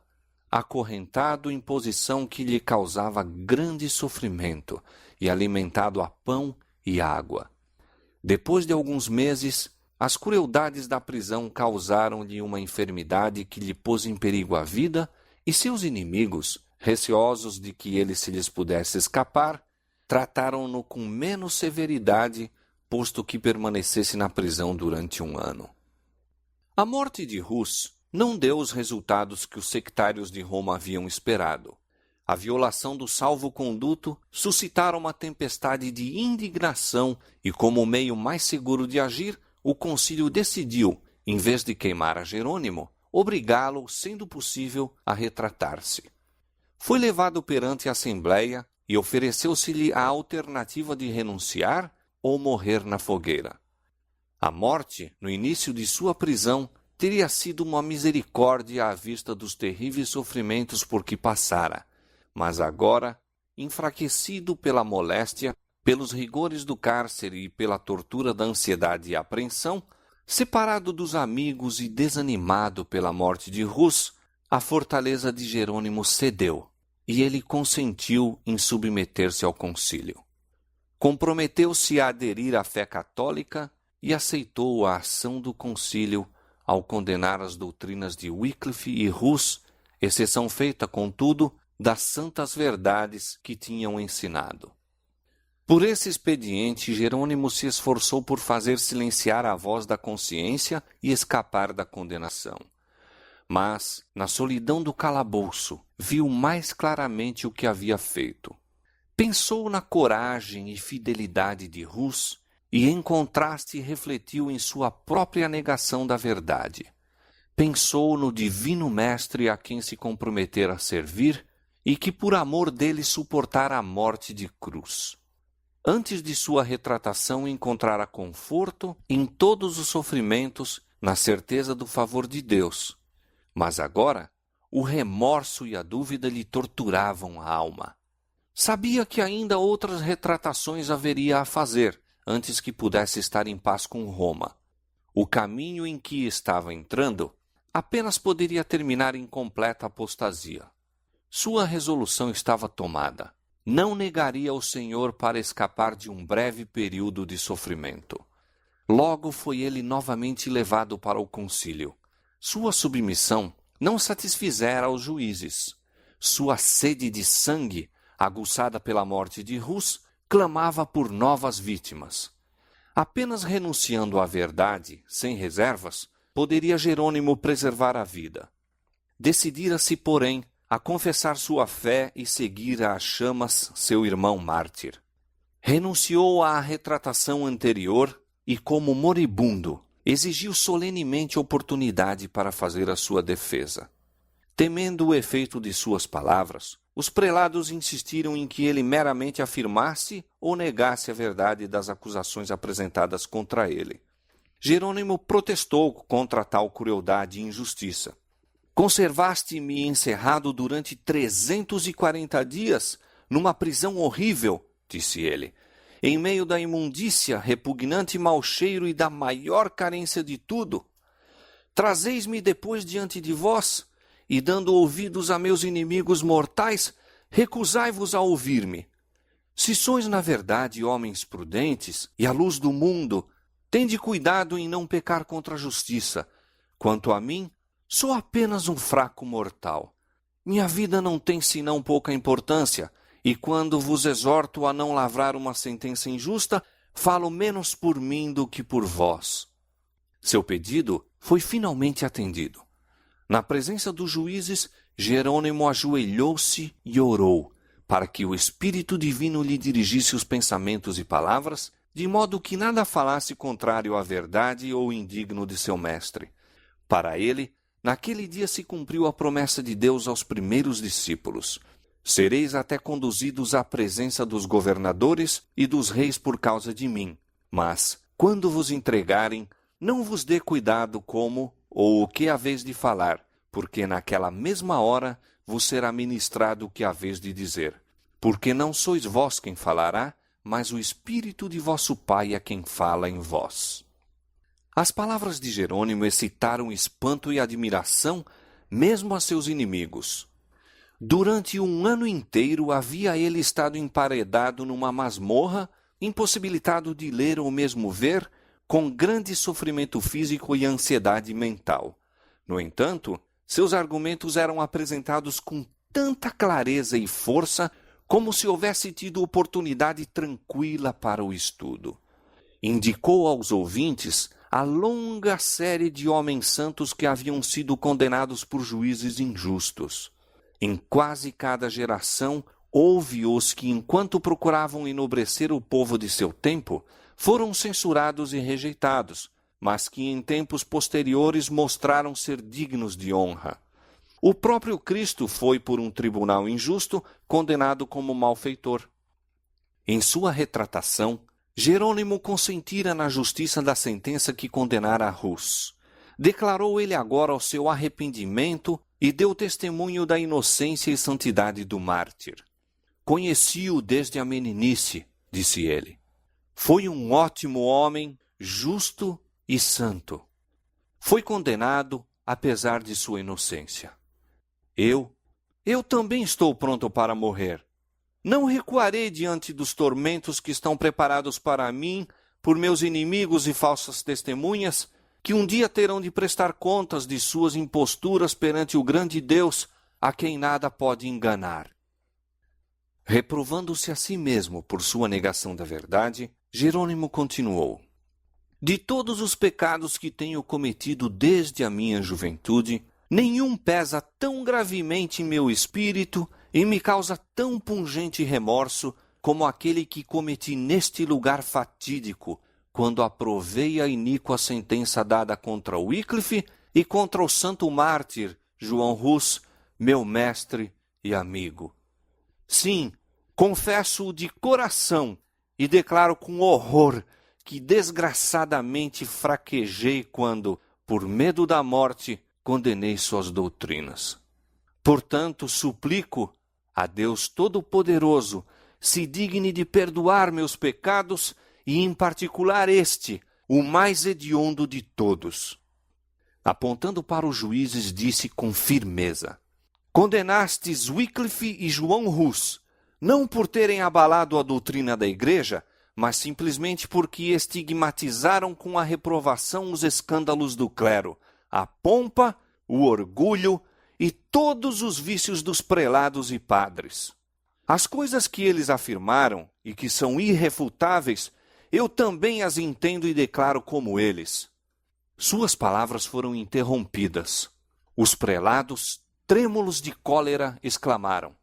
acorrentado em posição que lhe causava grande sofrimento e alimentado a pão e água. Depois de alguns meses, as crueldades da prisão causaram-lhe uma enfermidade que lhe pôs em perigo a vida, e seus inimigos, receosos de que ele se lhes pudesse escapar, trataram-no com menos severidade, posto que permanecesse na prisão durante 1 ano. A morte de Rus não deu os resultados que os sectários de Roma haviam esperado. A violação do salvo-conduto suscitara uma tempestade de indignação e, como meio mais seguro de agir, o concílio decidiu, em vez de queimar a Jerônimo, obrigá-lo, sendo possível, a retratar-se. Foi levado perante a Assembleia e ofereceu-se-lhe a alternativa de renunciar ou morrer na fogueira. A morte, no início de sua prisão, teria sido uma misericórdia à vista dos terríveis sofrimentos por que passara, mas agora, enfraquecido pela moléstia, pelos rigores do cárcere e pela tortura da ansiedade e apreensão, separado dos amigos e desanimado pela morte de Rus, a fortaleza de Jerônimo cedeu, e ele consentiu em submeter-se ao concílio. Comprometeu-se a aderir à fé católica e aceitou a ação do concílio ao condenar as doutrinas de Wycliffe e Rus, exceção feita, contudo, das santas verdades que tinham ensinado. Por esse expediente, Jerônimo se esforçou por fazer silenciar a voz da consciência e escapar da condenação. Mas, na solidão do calabouço, viu mais claramente o que havia feito. Pensou na coragem e fidelidade de Rus e, em contraste, refletiu em sua própria negação da verdade. Pensou no divino mestre a quem se comprometera a servir e que, por amor dele, suportara a morte de cruz. Antes de sua retratação, encontrara conforto em todos os sofrimentos, na certeza do favor de Deus. Mas agora, o remorso e a dúvida lhe torturavam a alma. Sabia que ainda outras retratações haveria a fazer, antes que pudesse estar em paz com Roma. O caminho em que estava entrando apenas poderia terminar em completa apostasia. Sua resolução estava tomada. Não negaria o Senhor para escapar de um breve período de sofrimento. Logo foi ele novamente levado para o concílio. Sua submissão não satisfizera aos juízes. Sua sede de sangue, aguçada pela morte de Rus, clamava por novas vítimas. Apenas renunciando à verdade, sem reservas, poderia Jerônimo preservar a vida. Decidira-se, porém, a confessar sua fé e seguir às chamas seu irmão mártir. Renunciou à retratação anterior e, como moribundo, exigiu solenemente oportunidade para fazer a sua defesa. Temendo o efeito de suas palavras, os prelados insistiram em que ele meramente afirmasse ou negasse a verdade das acusações apresentadas contra ele. Jerônimo protestou contra tal crueldade e injustiça. Conservaste-me encerrado durante 340 dias, numa prisão horrível, disse ele, em meio da imundícia, repugnante mau cheiro e da maior carência de tudo. Trazeis-me depois diante de vós, e dando ouvidos a meus inimigos mortais, recusai-vos a ouvir-me. Se sois, na verdade, homens prudentes e à luz do mundo, tende cuidado em não pecar contra a justiça. Quanto a mim, sou apenas um fraco mortal. Minha vida não tem senão pouca importância, e quando vos exorto a não lavrar uma sentença injusta, falo menos por mim do que por vós. Seu pedido foi finalmente atendido. Na presença dos juízes, Jerônimo ajoelhou-se e orou, para que o Espírito Divino lhe dirigisse os pensamentos e palavras, de modo que nada falasse contrário à verdade ou indigno de seu mestre. Para ele, naquele dia se cumpriu a promessa de Deus aos primeiros discípulos: sereis até conduzidos à presença dos governadores e dos reis por causa de mim. Mas, quando vos entregarem, não vos dê cuidado como ou o que haveis de falar, porque naquela mesma hora vos será ministrado o que haveis de dizer. Porque não sois vós quem falará, mas o Espírito de vosso Pai é quem fala em vós. As palavras de Jerônimo excitaram espanto e admiração mesmo a seus inimigos. Durante um ano inteiro havia ele estado emparedado numa masmorra, impossibilitado de ler ou mesmo ver, com grande sofrimento físico e ansiedade mental. No entanto, seus argumentos eram apresentados com tanta clareza e força como se houvesse tido oportunidade tranquila para o estudo. Indicou aos ouvintes a longa série de homens santos que haviam sido condenados por juízes injustos. Em quase cada geração, houve os que, enquanto procuravam enobrecer o povo de seu tempo, foram censurados e rejeitados, mas que em tempos posteriores mostraram ser dignos de honra. O próprio Cristo foi, por um tribunal injusto, condenado como malfeitor. Em sua retratação, Jerônimo consentira na justiça da sentença que condenara Hus. Declarou ele agora o seu arrependimento e deu testemunho da inocência e santidade do mártir. Conheci-o desde a meninice, disse ele. Foi um ótimo homem, justo e santo. Foi condenado, apesar de sua inocência. Eu também estou pronto para morrer. Não recuarei diante dos tormentos que estão preparados para mim por meus inimigos e falsas testemunhas, que um dia terão de prestar contas de suas imposturas perante o grande Deus, a quem nada pode enganar. Reprovando-se a si mesmo por sua negação da verdade, Jerônimo continuou: de todos os pecados que tenho cometido desde a minha juventude, nenhum pesa tão gravemente em meu espírito e me causa tão pungente remorso como aquele que cometi neste lugar fatídico, quando aprovei a iníqua sentença dada contra Wycliffe e contra o santo mártir João Hus, meu mestre e amigo. Sim, confesso-o de coração e declaro com horror que desgraçadamente fraquejei quando, por medo da morte, condenei suas doutrinas. Portanto, suplico a Deus Todo-Poderoso se digne de perdoar meus pecados e, em particular, este, o mais hediondo de todos. Apontando para os juízes, disse com firmeza: condenastes Wycliffe e João Hus, não por terem abalado a doutrina da Igreja, mas simplesmente porque estigmatizaram com a reprovação os escândalos do clero, a pompa, o orgulho e todos os vícios dos prelados e padres. As coisas que eles afirmaram e que são irrefutáveis, eu também as entendo e declaro como eles. Suas palavras foram interrompidas. Os prelados, trêmulos de cólera, exclamaram: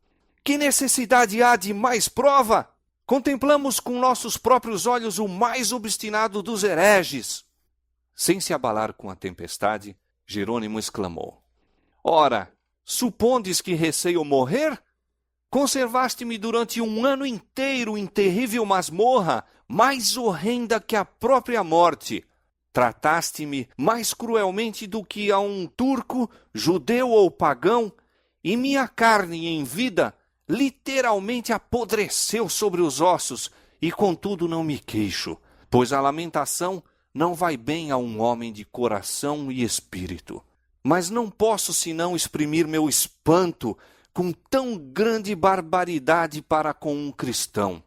que necessidade há de mais prova? Contemplamos com nossos próprios olhos o mais obstinado dos hereges. Sem se abalar com a tempestade, Jerônimo exclamou: ora, supondes que receio morrer? Conservaste-me durante um ano inteiro em terrível masmorra, mais horrenda que a própria morte. Trataste-me mais cruelmente do que a um turco, judeu ou pagão, e minha carne em vida literalmente apodreceu sobre os ossos, e contudo não me queixo, pois a lamentação não vai bem a um homem de coração e espírito. Mas não posso senão exprimir meu espanto com tão grande barbaridade para com um cristão.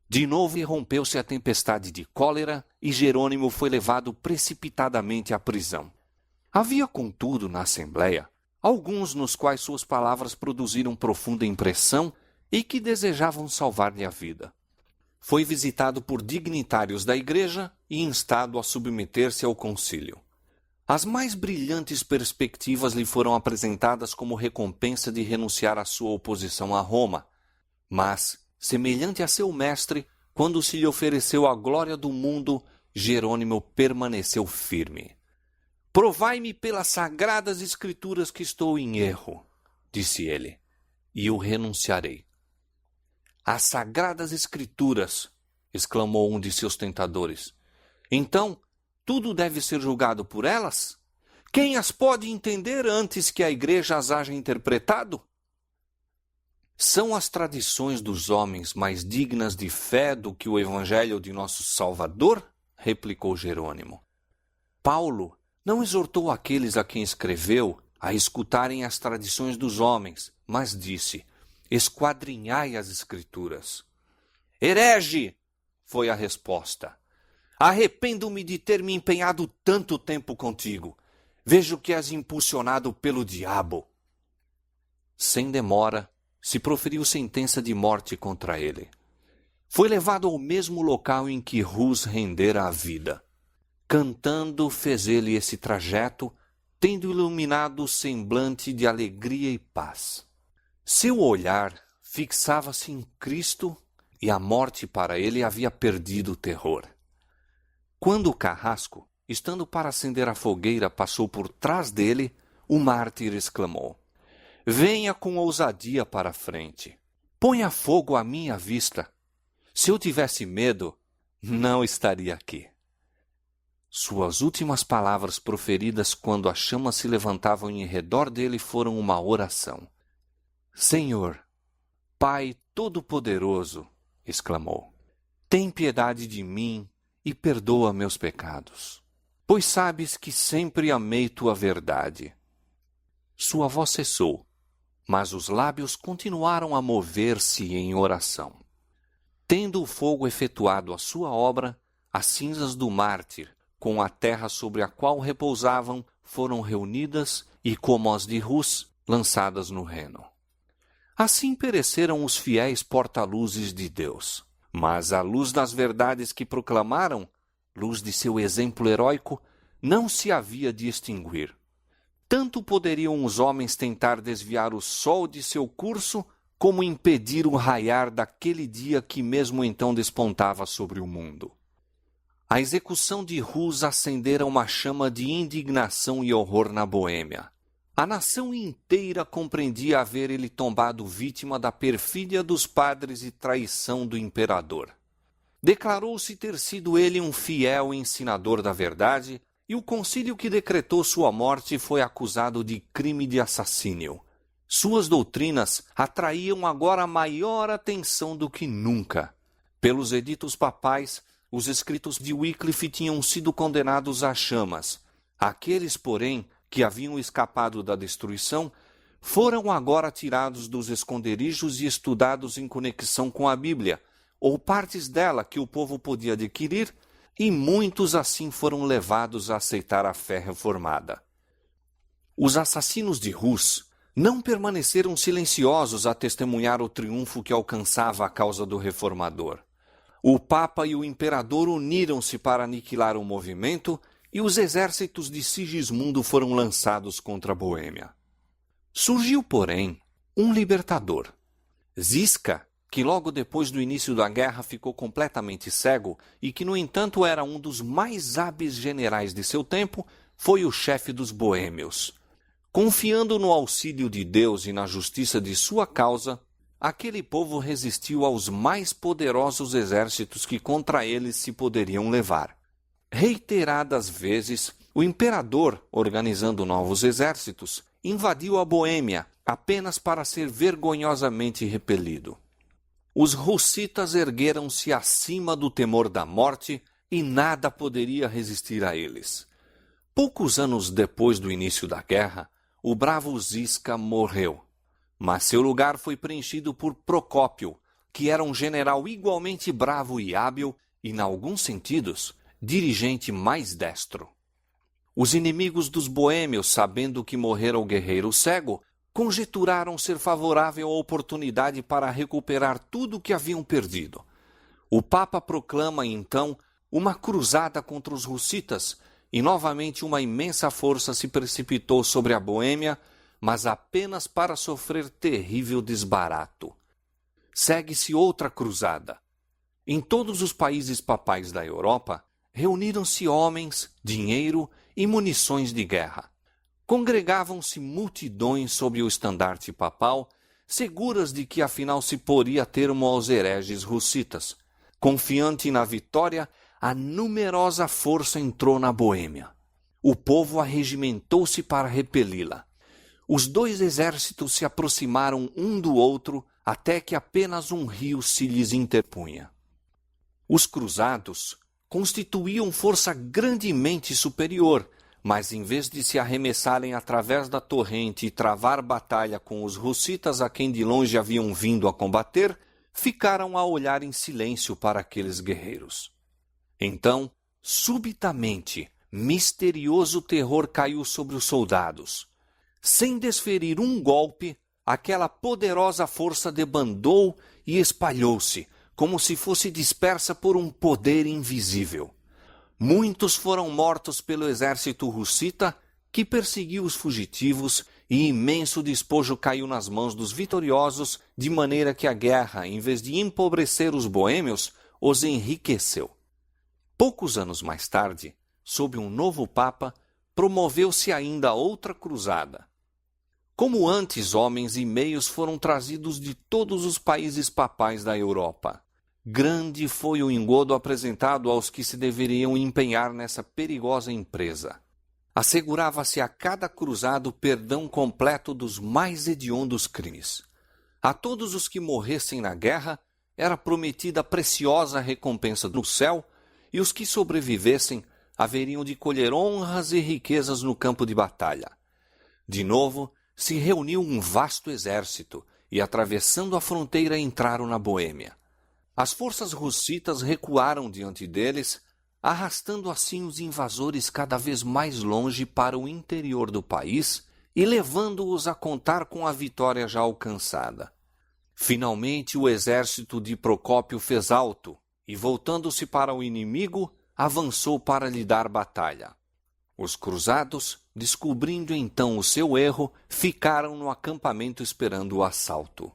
De novo irrompeu-se a tempestade de cólera e Jerônimo foi levado precipitadamente à prisão. Havia, contudo, na Assembleia, alguns nos quais suas palavras produziram profunda impressão e que desejavam salvar-lhe a vida. Foi visitado por dignitários da Igreja e instado a submeter-se ao concílio. As mais brilhantes perspectivas lhe foram apresentadas como recompensa de renunciar à sua oposição a Roma. Mas, semelhante a seu mestre, quando se lhe ofereceu a glória do mundo, Jerônimo permaneceu firme. Provai-me pelas sagradas escrituras que estou em erro, disse ele, e eu renunciarei. As sagradas escrituras, exclamou um de seus tentadores. Então, tudo deve ser julgado por elas? Quem as pode entender antes que a igreja as haja interpretado? São as tradições dos homens mais dignas de fé do que o evangelho de nosso Salvador? Replicou Jerônimo. Paulo não exortou aqueles a quem escreveu a escutarem as tradições dos homens, mas disse, esquadrinhai as escrituras. Herege! Foi a resposta. Arrependo-me de ter me empenhado tanto tempo contigo. Vejo que és impulsionado pelo diabo. Sem demora, se proferiu sentença de morte contra ele. Foi levado ao mesmo local em que Rus rendera a vida. Cantando fez ele esse trajeto, tendo iluminado o semblante de alegria e paz. Seu olhar fixava-se em Cristo e a morte para ele havia perdido o terror. Quando o carrasco, estando para acender a fogueira, passou por trás dele, o mártir exclamou, venha com ousadia para a frente. Ponha fogo à minha vista. Se eu tivesse medo, não estaria aqui. Suas últimas palavras proferidas quando as chamas se levantavam em redor dele foram uma oração. Senhor, Pai Todo-Poderoso, exclamou, tem piedade de mim e perdoa meus pecados, pois sabes que sempre amei tua verdade. Sua voz cessou, mas os lábios continuaram a mover-se em oração. Tendo o fogo efetuado a sua obra, as cinzas do mártir, com a terra sobre a qual repousavam, foram reunidas e, como as de Rus, lançadas no Reno. Assim pereceram os fiéis porta-luzes de Deus. Mas a luz das verdades que proclamaram, luz de seu exemplo heróico, não se havia de extinguir. Tanto poderiam os homens tentar desviar o sol de seu curso, como impedir o raiar daquele dia que mesmo então despontava sobre o mundo. A execução de Rus acendera uma chama de indignação e horror na Boêmia. A nação inteira compreendia haver ele tombado vítima da perfídia dos padres e traição do imperador. Declarou-se ter sido ele um fiel ensinador da verdade, e o concílio que decretou sua morte foi acusado de crime de assassínio. Suas doutrinas atraíam agora maior atenção do que nunca. Pelos editos papais, os escritos de Wycliffe tinham sido condenados às chamas. Aqueles, porém, que haviam escapado da destruição, foram agora tirados dos esconderijos e estudados em conexão com a Bíblia, ou partes dela que o povo podia adquirir, e muitos assim foram levados a aceitar a fé reformada. Os assassinos de Rus não permaneceram silenciosos a testemunhar o triunfo que alcançava a causa do reformador. O Papa e o Imperador uniram-se para aniquilar o movimento e os exércitos de Sigismundo foram lançados contra a Boêmia. Surgiu, porém, um libertador. Zisca, que logo depois do início da guerra ficou completamente cego e que, no entanto, era um dos mais hábeis generais de seu tempo, foi o chefe dos boêmios. Confiando no auxílio de Deus e na justiça de sua causa, aquele povo resistiu aos mais poderosos exércitos que contra eles se poderiam levar. Reiteradas vezes, o imperador, organizando novos exércitos, invadiu a Boêmia apenas para ser vergonhosamente repelido. Os russitas ergueram-se acima do temor da morte e nada poderia resistir a eles. Poucos anos depois do início da guerra, o bravo Zisca morreu, mas seu lugar foi preenchido por Procópio, que era um general igualmente bravo e hábil e, em alguns sentidos, dirigente mais destro. Os inimigos dos boêmios, sabendo que morrera o guerreiro cego, conjeturaram ser favorável a oportunidade para recuperar tudo o que haviam perdido. O Papa proclama, então, uma cruzada contra os russitas, e novamente uma imensa força se precipitou sobre a Boêmia, mas apenas para sofrer terrível desbarato. segue-se outra cruzada. Em todos os países papais da Europa, reuniram-se homens, dinheiro e munições de guerra. Congregavam-se multidões sob o estandarte papal, seguras de que afinal se poria termo aos hereges hussitas. Confiante na vitória, a numerosa força entrou na Boêmia. O povo arregimentou-se para repeli-la. Os dois exércitos se aproximaram um do outro até que apenas um rio se lhes interpunha. Os cruzados constituíam força grandemente superior, mas em vez de se arremessarem através da torrente e travar batalha com os hussitas a quem de longe haviam vindo a combater, ficaram a olhar em silêncio para aqueles guerreiros. Então, subitamente, misterioso terror caiu sobre os soldados. Sem desferir um golpe, aquela poderosa força debandou e espalhou-se, como se fosse dispersa por um poder invisível. Muitos foram mortos pelo exército hussita, que perseguiu os fugitivos, e imenso despojo caiu nas mãos dos vitoriosos, de maneira que a guerra, em vez de empobrecer os boêmios, os enriqueceu. Poucos anos mais tarde, sob um novo papa, promoveu-se ainda outra cruzada. Como antes, homens e meios foram trazidos de todos os países papais da Europa. Grande foi o engodo apresentado aos que se deveriam empenhar nessa perigosa empresa. Assegurava-se a cada cruzado perdão completo dos mais hediondos crimes. A todos os que morressem na guerra era prometida preciosa recompensa do céu, e os que sobrevivessem haveriam de colher honras e riquezas no campo de batalha. De novo, se reuniu um vasto exército e, atravessando a fronteira, entraram na Boêmia. As forças hussitas recuaram diante deles, arrastando assim os invasores cada vez mais longe para o interior do país e levando-os a contar com a vitória já alcançada. Finalmente o exército de Procópio fez alto e, voltando-se para o inimigo, avançou para lhe dar batalha. Os cruzados, descobrindo então o seu erro, ficaram no acampamento esperando o assalto.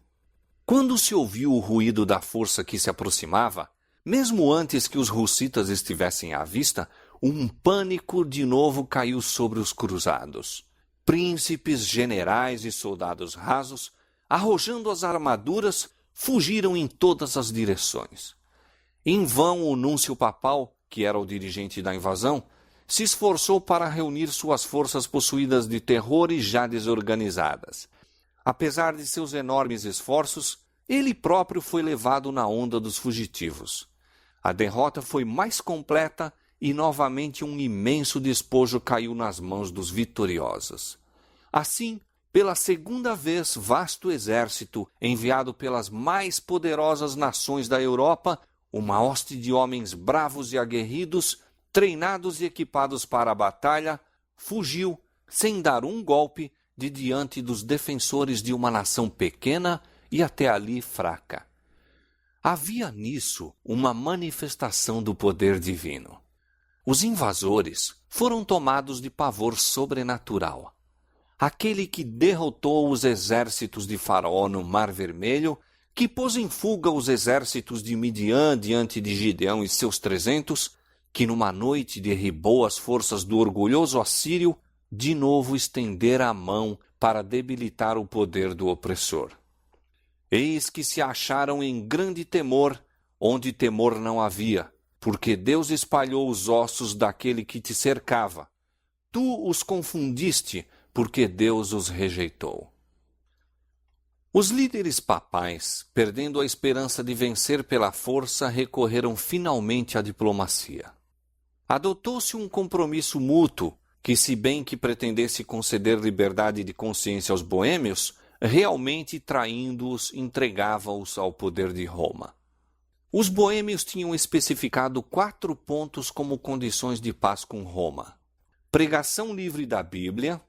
Quando se ouviu o ruído da força que se aproximava, mesmo antes que os hussitas estivessem à vista, um pânico de novo caiu sobre os cruzados. Príncipes, generais e soldados rasos, arrojando as armaduras, fugiram em todas as direções. Em vão o núncio papal, que era o dirigente da invasão, se esforçou para reunir suas forças possuídas de terror e já desorganizadas. Apesar de seus enormes esforços, ele próprio foi levado na onda dos fugitivos. A derrota foi mais completa e novamente um imenso despojo caiu nas mãos dos vitoriosos. Assim, pela segunda vez, vasto exército, enviado pelas mais poderosas nações da Europa, uma hoste de homens bravos e aguerridos, treinados e equipados para a batalha, fugiu, sem dar um golpe, de diante dos defensores de uma nação pequena e até ali fraca. Havia nisso uma manifestação do poder divino. Os invasores foram tomados de pavor sobrenatural. Aquele que derrotou os exércitos de Faraó no Mar Vermelho, que pôs em fuga os exércitos de Midian diante de Gideão e seus 300, que numa noite derribou as forças do orgulhoso assírio, de novo estendera a mão para debilitar o poder do opressor. Eis que se acharam em grande temor, onde temor não havia, porque Deus espalhou os ossos daquele que te cercava. Tu os confundiste, porque Deus os rejeitou. Os líderes papais, perdendo a esperança de vencer pela força, recorreram finalmente à diplomacia. Adotou-se um compromisso mútuo, que, se bem que pretendesse conceder liberdade de consciência aos boêmios, realmente traindo-os, entregava-os ao poder de Roma. Os boêmios tinham especificado 4 pontos como condições de paz com Roma: pregação livre da Bíblia,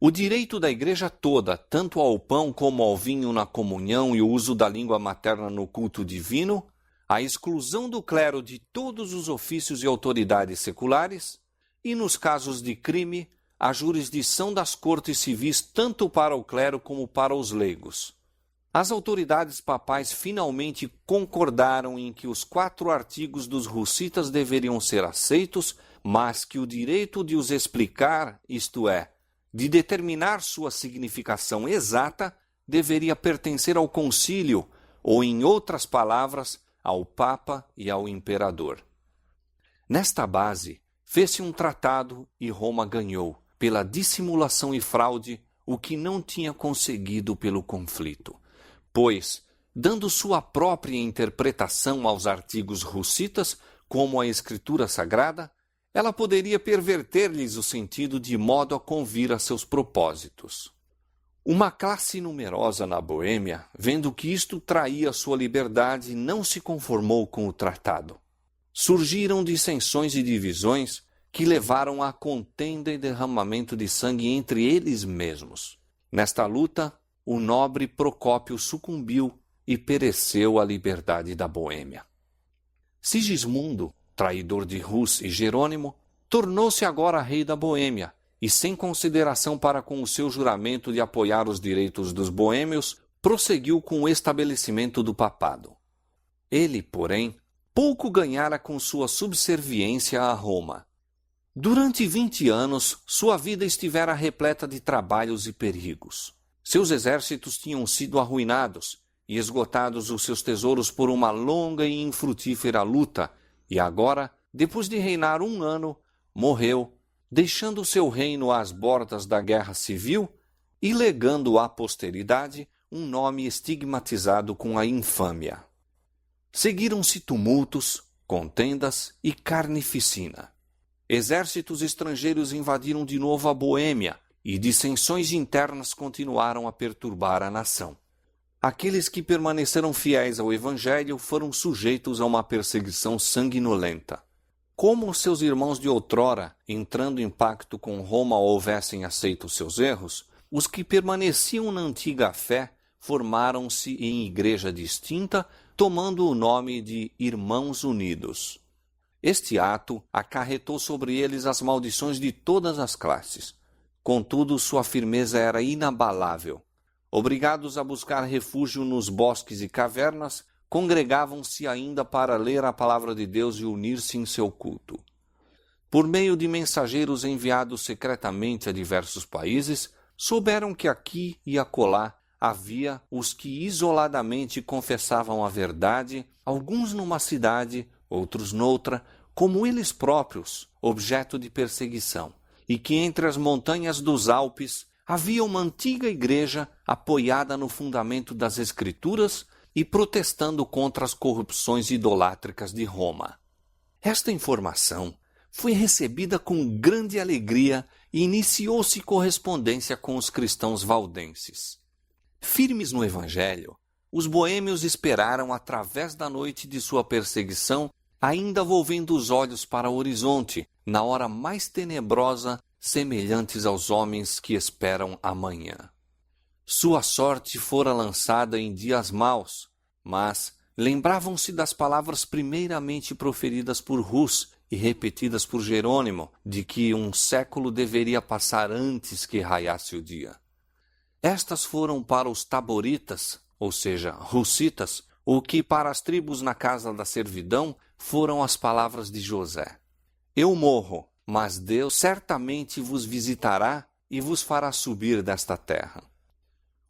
o direito da igreja toda, tanto ao pão como ao vinho na comunhão e o uso da língua materna no culto divino, a exclusão do clero de todos os ofícios e autoridades seculares, e, nos casos de crime, a jurisdição das cortes civis tanto para o clero como para os leigos. As autoridades papais finalmente concordaram em que os 4 artigos dos hussitas deveriam ser aceitos, mas que o direito de os explicar, isto é, de determinar sua significação exata, deveria pertencer ao concílio, ou, em outras palavras, ao Papa e ao Imperador. Nesta base, fez-se um tratado e Roma ganhou, pela dissimulação e fraude, o que não tinha conseguido pelo conflito. Pois, dando sua própria interpretação aos artigos hussitas, como a Escritura Sagrada, ela poderia perverter-lhes o sentido de modo a convir a seus propósitos. Uma classe numerosa na Boêmia, vendo que isto traía sua liberdade, não se conformou com o tratado. Surgiram dissensões e divisões que levaram a contenda e derramamento de sangue entre eles mesmos. Nesta luta, o nobre Procópio sucumbiu e pereceu a liberdade da Boêmia. Sigismundo, traidor de Rus e Jerônimo, tornou-se agora rei da Boêmia e, sem consideração para com o seu juramento de apoiar os direitos dos boêmios, prosseguiu com o estabelecimento do papado. Ele, porém, pouco ganhara com sua subserviência a Roma. Durante 20 anos, sua vida estivera repleta de trabalhos e perigos. Seus exércitos tinham sido arruinados e esgotados os seus tesouros por uma longa e infrutífera luta, e agora, depois de reinar 1 ano, morreu, deixando seu reino às bordas da guerra civil e legando à posteridade um nome estigmatizado com a infâmia. Seguiram-se tumultos, contendas e carnificina. Exércitos estrangeiros invadiram de novo a Boêmia, e dissensões internas continuaram a perturbar a nação. Aqueles que permaneceram fiéis ao Evangelho foram sujeitos a uma perseguição sanguinolenta. Como seus irmãos de outrora, entrando em pacto com Roma, houvessem aceito seus erros, os que permaneciam na antiga fé formaram-se em igreja distinta, tomando o nome de Irmãos Unidos. Este ato acarretou sobre eles as maldições de todas as classes. Contudo, sua firmeza era inabalável. Obrigados a buscar refúgio nos bosques e cavernas, congregavam-se ainda para ler a palavra de Deus e unir-se em seu culto. Por meio de mensageiros enviados secretamente a diversos países, souberam que aqui e acolá havia os que isoladamente confessavam a verdade, alguns numa cidade, outros noutra, como eles próprios, objeto de perseguição, e que entre as montanhas dos Alpes havia uma antiga igreja apoiada no fundamento das Escrituras e protestando contra as corrupções idolátricas de Roma. Esta informação foi recebida com grande alegria e iniciou-se correspondência com os cristãos valdenses. Firmes no Evangelho, os boêmios esperaram através da noite de sua perseguição, ainda volvendo os olhos para o horizonte, na hora mais tenebrosa, semelhantes aos homens que esperam amanhã. Sua sorte fora lançada em dias maus, mas lembravam-se das palavras primeiramente proferidas por Rus e repetidas por Jerônimo, de que 1 século deveria passar antes que raiasse o dia. Estas foram para os taboritas, ou seja, hussitas, o que para as tribos na casa da servidão foram as palavras de José. Eu morro, mas Deus certamente vos visitará e vos fará subir desta terra.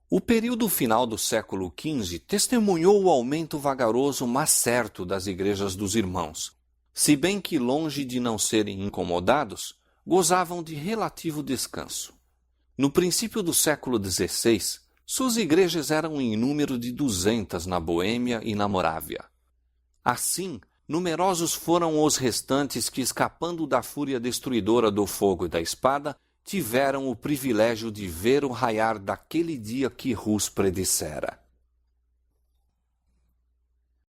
O período final do século XV testemunhou o aumento vagaroso, mas certo, das igrejas dos irmãos. Se bem que, longe de não serem incomodados, gozavam de relativo descanso. No princípio do século XVI, suas igrejas eram em número de 200 na Boêmia e na Morávia. Assim, numerosos foram os restantes que, escapando da fúria destruidora do fogo e da espada, tiveram o privilégio de ver o raiar daquele dia que Rus predissera.